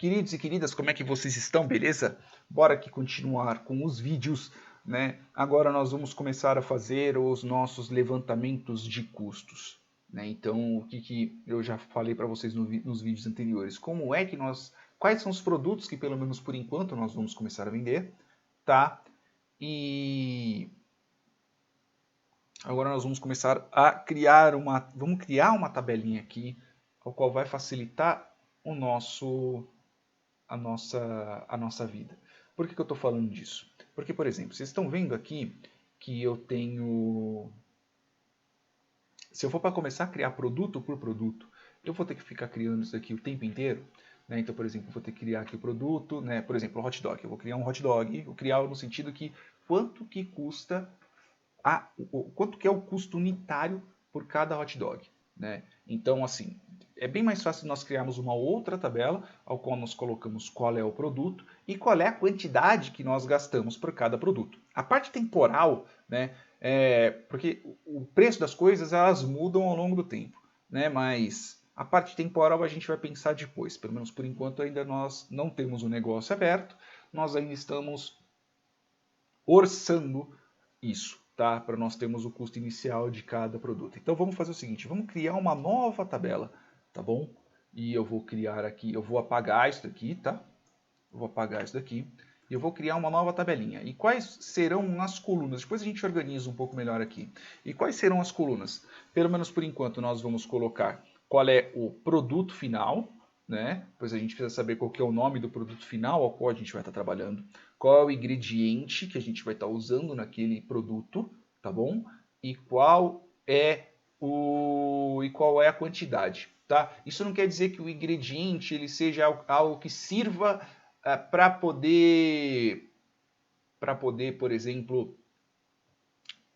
Queridos e queridas, como é que vocês estão? Beleza? Bora aqui continuar com os vídeos, né? Agora nós vamos começar a fazer os nossos levantamentos de custos, né? Então, o que eu já falei para vocês nos vídeos anteriores? Como é que quais são os produtos que, pelo menos por enquanto, nós vamos começar a vender, tá? E agora nós vamos começar a criar vamos criar uma tabelinha aqui, a qual vai facilitar a nossa vida. Por que eu estou falando disso? Porque, por exemplo, vocês estão vendo aqui que eu tenho... Se eu for para começar a criar produto por produto, eu vou ter que ficar criando isso aqui o tempo inteiro. Né? Então, por exemplo, eu vou ter que criar aqui o produto, né? Por exemplo, o hot dog. Eu vou criar um hot dog, vou criar no sentido que quanto que custa, quanto que é o custo unitário por cada hot dog. Né? Então, assim, é bem mais fácil nós criarmos uma outra tabela, ao qual nós colocamos qual é o produto e qual é a quantidade que nós gastamos por cada produto. A parte temporal, né, porque o preço das coisas elas mudam ao longo do tempo, né, mas a parte temporal a gente vai pensar depois. Pelo menos por enquanto ainda nós não temos o negócio aberto, nós ainda estamos orçando isso. Tá? Para nós termos o custo inicial de cada produto. Então vamos fazer o seguinte, vamos criar uma nova tabela, tá bom? E eu vou criar aqui, eu vou apagar isso daqui, tá? Eu vou apagar isso daqui e eu vou criar uma nova tabelinha. E quais serão as colunas? Depois a gente organiza um pouco melhor aqui. E quais serão as colunas? Pelo menos por enquanto nós vamos colocar qual é o produto final, né? Pois a gente precisa saber qual que é o nome do produto final ao qual a gente vai estar trabalhando, qual é o ingrediente que a gente vai estar usando naquele produto, tá bom? E qual é a quantidade, tá? Isso não quer dizer que o ingrediente ele seja algo que sirva para poder, por exemplo,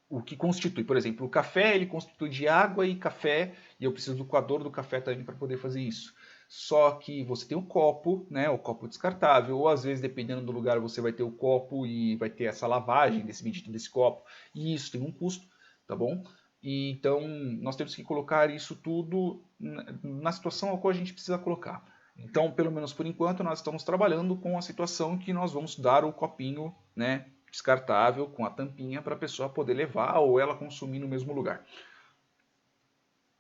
o que constitui, por exemplo, o café ele constitui de água e café, e eu preciso do coador do café também para poder fazer isso. Só que você tem um copo, né, o copo descartável, ou às vezes, dependendo do lugar, você vai ter o copo e vai ter essa lavagem desse medidor desse copo, e isso tem um custo, tá bom? E, então, nós temos que colocar isso tudo na situação a qual a gente precisa colocar. Então, pelo menos por enquanto, nós estamos trabalhando com a situação que nós vamos dar o copinho, né, descartável com a tampinha para a pessoa poder levar ou ela consumir no mesmo lugar.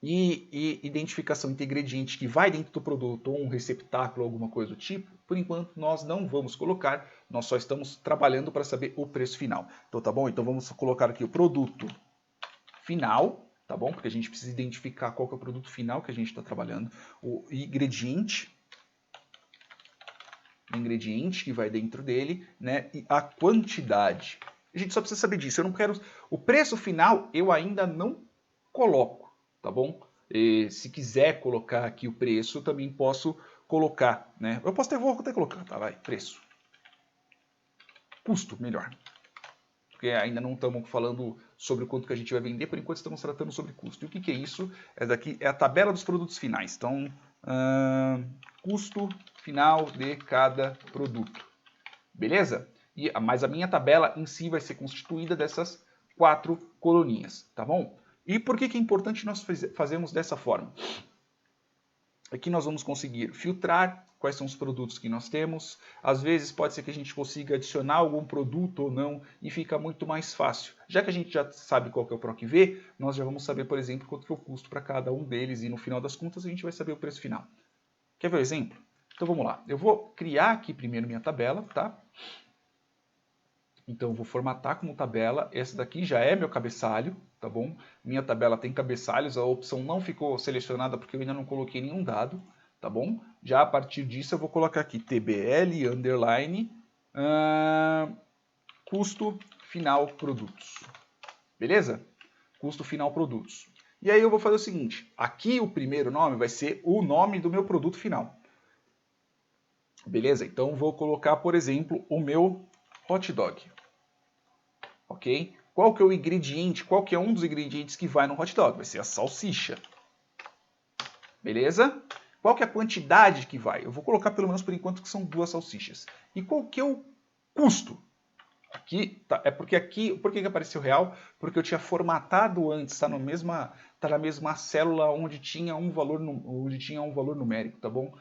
E identificação de ingrediente que vai dentro do produto ou um receptáculo, alguma coisa do tipo, por enquanto nós não vamos colocar, nós só estamos trabalhando para saber o preço final. Então tá bom? Então vamos colocar aqui o produto final, tá bom? Porque a gente precisa identificar qual que é o produto final que a gente está trabalhando, o ingrediente que vai dentro dele, né? E a quantidade. A gente só precisa saber disso. Eu não quero. O preço final eu ainda não coloco, tá bom? E se quiser colocar aqui o preço, eu também posso colocar, né? Vou até colocar, tá? Vai, preço. Custo, melhor. Porque ainda não estamos falando sobre o quanto que a gente vai vender, por enquanto estamos tratando sobre custo. E o que é isso? Essa daqui é a tabela dos produtos finais. Então, custo final de cada produto. Beleza? Mas a minha tabela em si vai ser constituída dessas 4 coluninhas, tá bom? E por que é importante nós fazermos dessa forma? Aqui nós vamos conseguir filtrar quais são os produtos que nós temos. Às vezes pode ser que a gente consiga adicionar algum produto ou não e fica muito mais fácil. Já que a gente já sabe qual que é o PROC V, nós já vamos saber, por exemplo, quanto que é o custo para cada um deles e no final das contas a gente vai saber o preço final. Quer ver o exemplo? Então vamos lá. Eu vou criar aqui primeiro minha tabela, tá? Então eu vou formatar como tabela. Esse daqui já é meu cabeçalho, tá bom? Minha tabela tem cabeçalhos, a opção não ficou selecionada porque eu ainda não coloquei nenhum dado, tá bom? Já a partir disso eu vou colocar aqui TBL, underline, custo final produtos. Beleza? Custo final produtos. E aí eu vou fazer o seguinte, aqui o primeiro nome vai ser o nome do meu produto final. Beleza? Então vou colocar, por exemplo, o meu hot dog. Ok? Qual que é o ingrediente? Qual que é um dos ingredientes que vai no hot dog? Vai ser a salsicha. Beleza? Qual que é a quantidade que vai? Eu vou colocar pelo menos por enquanto que são 2 salsichas. E qual que é o custo? Aqui, tá, é porque aqui, por que apareceu real? Porque eu tinha formatado antes, tá na mesma célula onde tinha um valor numérico, tá bom?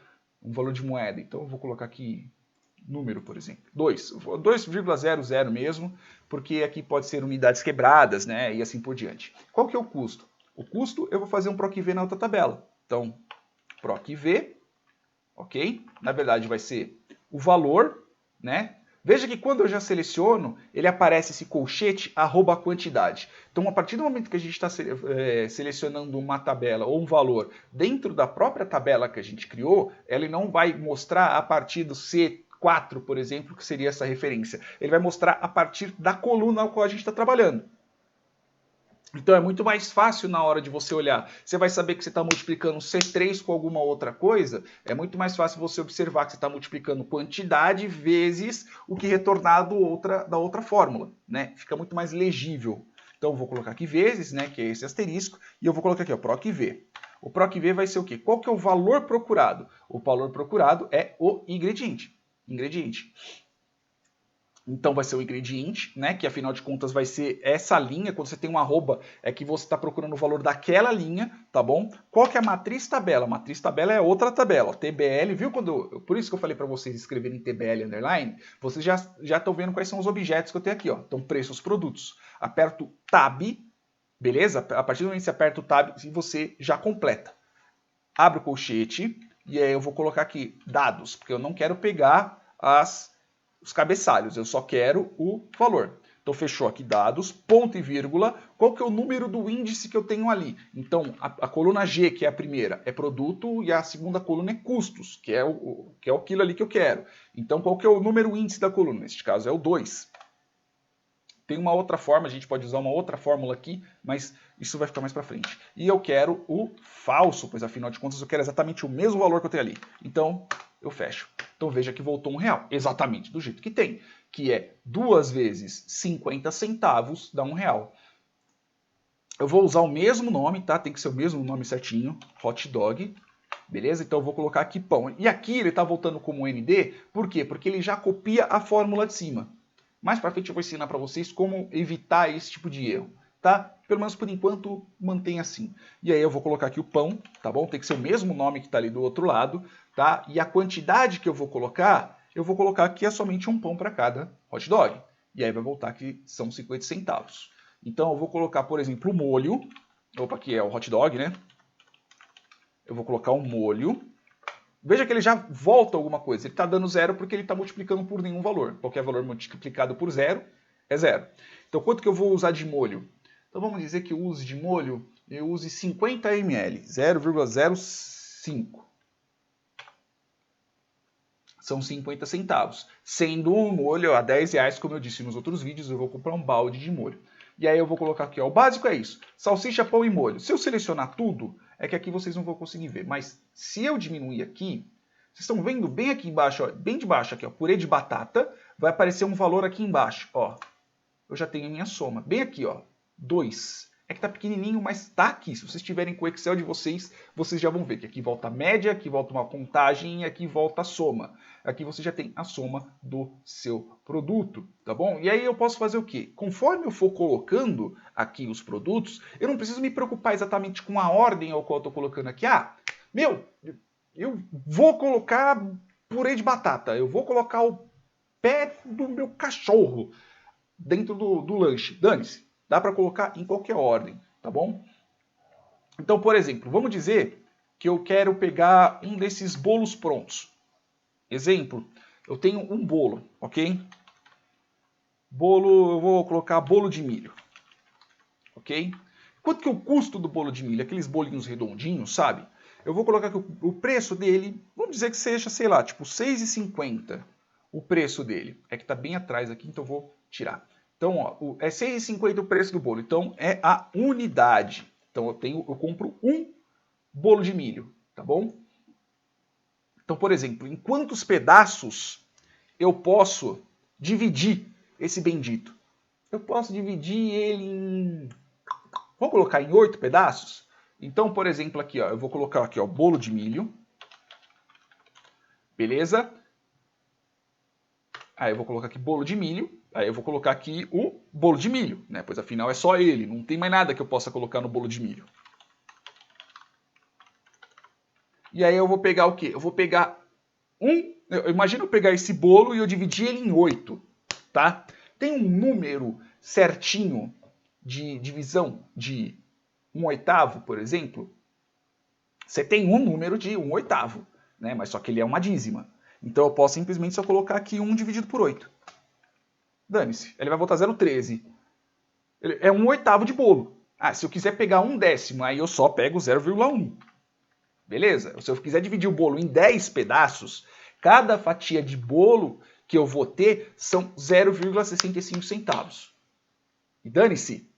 um valor de moeda. Então eu vou colocar aqui número, por exemplo, 2,00 mesmo, porque aqui pode ser unidades quebradas, né, e assim por diante. Qual que é o custo? O custo eu vou fazer um PROC-V na outra tabela. Então, PROC-V, ok? Na verdade vai ser o valor, né? Veja que quando eu já seleciono, ele aparece esse colchete @quantidade. Então, a partir do momento que a gente está selecionando uma tabela ou um valor dentro da própria tabela que a gente criou, ele não vai mostrar a partir do C4, por exemplo, que seria essa referência. Ele vai mostrar a partir da coluna ao qual a gente está trabalhando. Então é muito mais fácil na hora de você olhar. Você vai saber que você está multiplicando C3 com alguma outra coisa. É muito mais fácil você observar que você está multiplicando quantidade vezes o que retornar da outra fórmula, né? Fica muito mais legível. Então eu vou colocar aqui vezes, né? Que é esse asterisco. E eu vou colocar aqui, ó, PROC-V. O PROC-V vai ser o quê? Qual que é o valor procurado? O valor procurado é o ingrediente. Então vai ser o ingrediente, né? Que afinal de contas vai ser essa linha. Quando você tem um arroba, é que você está procurando o valor daquela linha, tá bom? Qual que é a matriz tabela? A matriz tabela é outra tabela, ó, TBL, viu? Por isso que eu falei para vocês escreverem TBL underline, vocês já estão vendo quais são os objetos que eu tenho aqui, ó. Então, preços, produtos. Aperto Tab, beleza? A partir do momento que você aperta o Tab, você já completa. Abre o colchete, e aí eu vou colocar aqui dados, porque eu não quero pegar os cabeçalhos, eu só quero o valor. Então fechou aqui dados, ponto e vírgula, qual que é o número do índice que eu tenho ali? Então a coluna G, que é a primeira, é produto e a segunda coluna é custos, que é aquilo ali que eu quero. Então qual que é o número índice da coluna? Neste caso é o 2. Tem uma outra forma, a gente pode usar uma outra fórmula aqui, mas isso vai ficar mais para frente. E eu quero o falso, pois afinal de contas eu quero exatamente o mesmo valor que eu tenho ali. Então eu fecho. Então veja que voltou R$1, exatamente do jeito que tem, que é 2 vezes 50 centavos dá R$1. Eu vou usar o mesmo nome, tá? Tem que ser o mesmo nome certinho, hot dog, beleza? Então eu vou colocar aqui pão. E aqui ele está voltando como ND, por quê? Porque ele já copia a fórmula de cima. Mais para frente eu vou ensinar para vocês como evitar esse tipo de erro, tá? Pelo menos por enquanto mantém assim. E aí eu vou colocar aqui o pão, tá bom? Tem que ser o mesmo nome que está ali do outro lado, tá? E a quantidade que eu vou colocar aqui é somente um pão para cada hot dog. E aí vai voltar que são 50 centavos. Então eu vou colocar, por exemplo, o molho. Opa, aqui é o hot dog, né? Eu vou colocar um molho. Veja que ele já volta alguma coisa. Ele está dando 0 porque ele está multiplicando por nenhum valor. Qualquer valor multiplicado por 0 é 0. Então, quanto que eu vou usar de molho? Então, vamos dizer que eu use de molho, eu use 50 ml, 0,05. São 50 centavos. Sendo um molho a R$10, como eu disse nos outros vídeos, eu vou comprar um balde de molho. E aí eu vou colocar aqui, ó, o básico é isso, salsicha, pão e molho. Se eu selecionar tudo, é que aqui vocês não vão conseguir ver. Mas se eu diminuir aqui, vocês estão vendo bem aqui embaixo, ó, bem de baixo aqui, ó, purê de batata, vai aparecer um valor aqui embaixo, ó. Eu já tenho a minha soma, bem aqui, ó, 2. É que tá pequenininho, mas tá aqui. Se vocês tiverem com o Excel de vocês, vocês já vão ver que aqui volta a média, aqui volta uma contagem e aqui volta a soma. Aqui você já tem a soma do seu produto, tá bom? E aí eu posso fazer o quê? Conforme eu for colocando aqui os produtos, eu não preciso me preocupar exatamente com a ordem ao qual eu tô colocando aqui. Ah, eu vou colocar purê de batata, eu vou colocar o pé do meu cachorro dentro do lanche. Dane-se. Dá para colocar em qualquer ordem, tá bom? Então, por exemplo, vamos dizer que eu quero pegar um desses bolos prontos. Exemplo, eu tenho um bolo, ok? Bolo, eu vou colocar bolo de milho, ok? Quanto que é o custo do bolo de milho? Aqueles bolinhos redondinhos, sabe? Eu vou colocar aqui o preço dele, vamos dizer que seja, sei lá, tipo R$6,50 o preço dele. É que tá bem atrás aqui, então eu vou tirar. Então, ó, é R$6,50 o preço do bolo. Então, é a unidade. Então, eu compro um bolo de milho, tá bom? Então, por exemplo, em quantos pedaços eu posso dividir esse bendito? Eu posso dividir ele em... Vamos colocar em 8 pedaços? Então, por exemplo, aqui, ó, eu vou colocar aqui, ó, bolo de milho. Beleza? Aí eu vou colocar aqui bolo de milho. Aí eu vou colocar aqui o bolo de milho, né? Pois afinal é só ele, não tem mais nada que eu possa colocar no bolo de milho. E aí eu vou pegar o quê? Eu vou pegar Imagina eu pegar esse bolo e eu dividir ele em 8, tá? Tem um número certinho de divisão de 1/8, por exemplo? Você tem um número de 1/8, né? Mas só que ele é uma dízima. Então eu posso simplesmente só colocar aqui 1 dividido por 8. Dane-se, ele vai voltar 0,13. É 1/8 de bolo. Ah, se eu quiser pegar 1/10, aí eu só pego 0,1. Beleza? Se eu quiser dividir o bolo em 10 pedaços, cada fatia de bolo que eu vou ter são 0,65 centavos. E dane-se,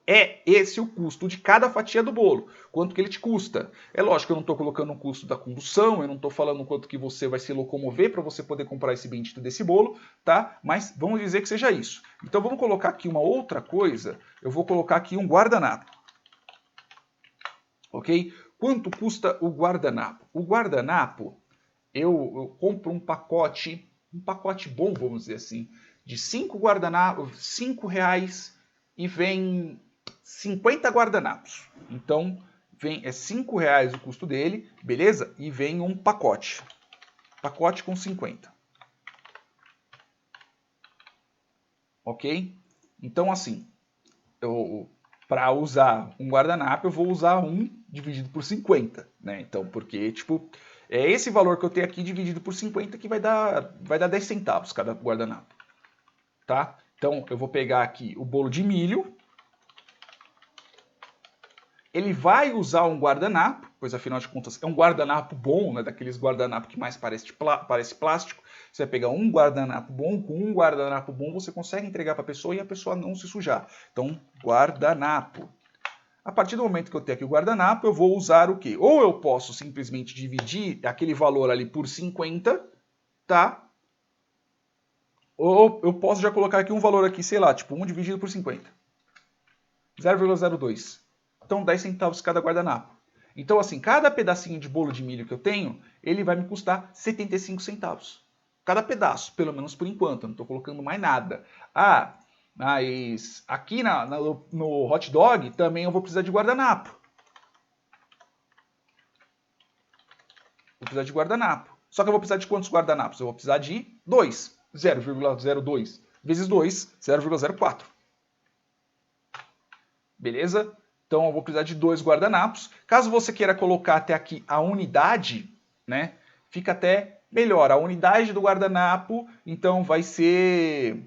é esse o custo de cada fatia do bolo. Quanto que ele te custa? É lógico que eu não estou colocando o custo da condução, eu não estou falando quanto que você vai se locomover para você poder comprar esse bendito desse bolo, tá? Mas vamos dizer que seja isso. Então vamos colocar aqui uma outra coisa, eu vou colocar aqui um guardanapo. Ok? Quanto custa o guardanapo? O guardanapo, eu compro um pacote bom, vamos dizer assim, de 5 guardanapos, R$5 e vem 50 guardanapos. Então, é R$5 o custo dele, beleza? E vem um pacote. Pacote com 50. Ok? Então, assim, para usar um guardanapo, eu vou usar 1 dividido por 50, né? Então, porque, tipo, é esse valor que eu tenho aqui dividido por 50 que vai dar 10 centavos cada guardanapo, tá? Então, eu vou pegar aqui o bolo de milho. Ele vai usar um guardanapo, pois afinal de contas é um guardanapo bom, né? Daqueles guardanapos que mais parece plástico. Você vai pegar um guardanapo bom, com um guardanapo bom você consegue entregar para a pessoa e a pessoa não se sujar. Então, guardanapo. A partir do momento que eu tenho aqui o guardanapo, eu vou usar o quê? Ou eu posso simplesmente dividir aquele valor ali por 50, tá? Ou eu posso já colocar aqui um valor aqui, sei lá, tipo 1 dividido por 50. 0,02. Então 10 centavos cada guardanapo. Então assim, cada pedacinho de bolo de milho que eu tenho, ele vai me custar 75 centavos. Cada pedaço, pelo menos por enquanto, eu não estou colocando mais nada. Ah, mas aqui no hot dog também eu vou precisar de guardanapo. Vou precisar de guardanapo. Só que eu vou precisar de quantos guardanapos? Eu vou precisar de 2. 0,02 vezes 2, 0,04. Beleza? Então eu vou precisar de 2 guardanapos. Caso você queira colocar até aqui a unidade, né? Fica até melhor. A unidade do guardanapo, então vai ser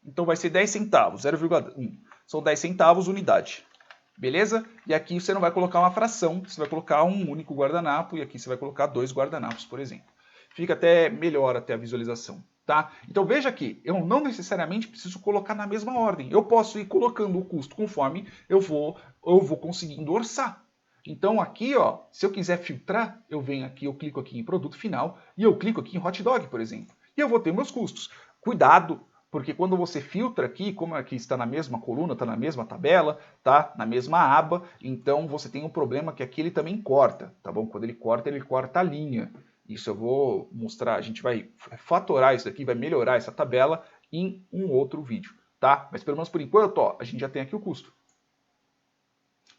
10 centavos, 0,1. São 10 centavos unidade. Beleza? E aqui você não vai colocar uma fração, você vai colocar um único guardanapo e aqui você vai colocar 2 guardanapos, por exemplo. Fica até melhor até a visualização. Tá? Então veja que eu não necessariamente preciso colocar na mesma ordem. Eu posso ir colocando o custo conforme eu vou conseguindo orçar. Então aqui, ó, se eu quiser filtrar, eu venho aqui, eu clico aqui em produto final e eu clico aqui em hot dog, por exemplo. E eu vou ter meus custos. Cuidado, porque quando você filtra aqui, como aqui está na mesma coluna, está na mesma tabela, tá na mesma aba, então você tem um problema que aqui ele também corta, tá bom? Quando ele corta a linha. Isso eu vou mostrar, a gente vai fatorar isso aqui, vai melhorar essa tabela em um outro vídeo, tá? Mas pelo menos por enquanto, ó, a gente já tem aqui o custo.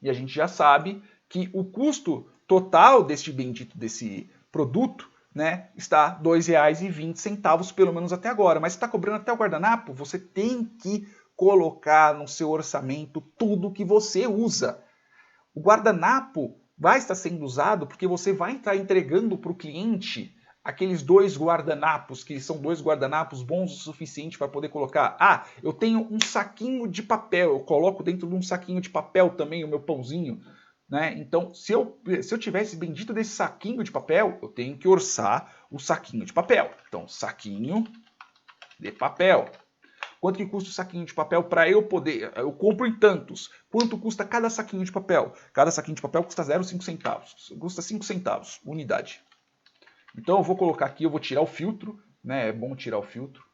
E a gente já sabe que o custo total deste bendito desse produto, né, está R$ 2,20 pelo menos até agora. Mas se está cobrando até o guardanapo, você tem que colocar no seu orçamento tudo que você usa. O guardanapo vai estar sendo usado porque você vai estar entregando para o cliente aqueles 2 guardanapos, que são 2 guardanapos bons o suficiente para poder colocar. Ah, eu tenho um saquinho de papel, eu coloco dentro de um saquinho de papel também o meu pãozinho. Né? Então, se eu tivesse bendito desse saquinho de papel, eu tenho que orçar o saquinho de papel. Então, saquinho de papel. Quanto que custa o saquinho de papel para eu poder... Eu compro em tantos. Quanto custa cada saquinho de papel? Cada saquinho de papel custa 0,5 centavos. Custa 5 centavos, unidade. Então eu vou colocar aqui, eu vou tirar o filtro. Né? É bom tirar o filtro.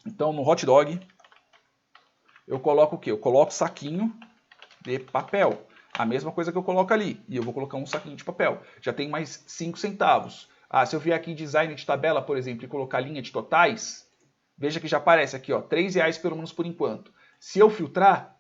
Então no hot dog, eu coloco o quê? Eu coloco saquinho de papel. A mesma coisa que eu coloco ali. E eu vou colocar um saquinho de papel. Já tem mais 5 centavos. Ah, se eu vier aqui em design de tabela, por exemplo, e colocar linha de totais... Veja que já aparece aqui, ó, R$3 pelo menos por enquanto. Se eu filtrar,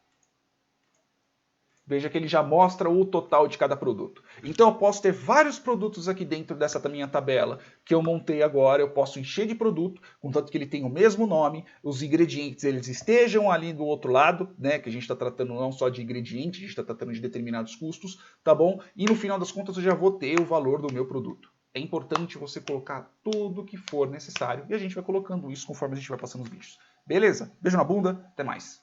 veja que ele já mostra o total de cada produto. Então eu posso ter vários produtos aqui dentro dessa minha tabela que eu montei agora, eu posso encher de produto, contanto que ele tenha o mesmo nome, os ingredientes eles estejam ali do outro lado, né, que a gente está tratando não só de ingredientes, a gente está tratando de determinados custos, tá bom? E no final das contas eu já vou ter o valor do meu produto. É importante você colocar tudo que for necessário e a gente vai colocando isso conforme a gente vai passando os vídeos. Beleza? Beijo na bunda, até mais.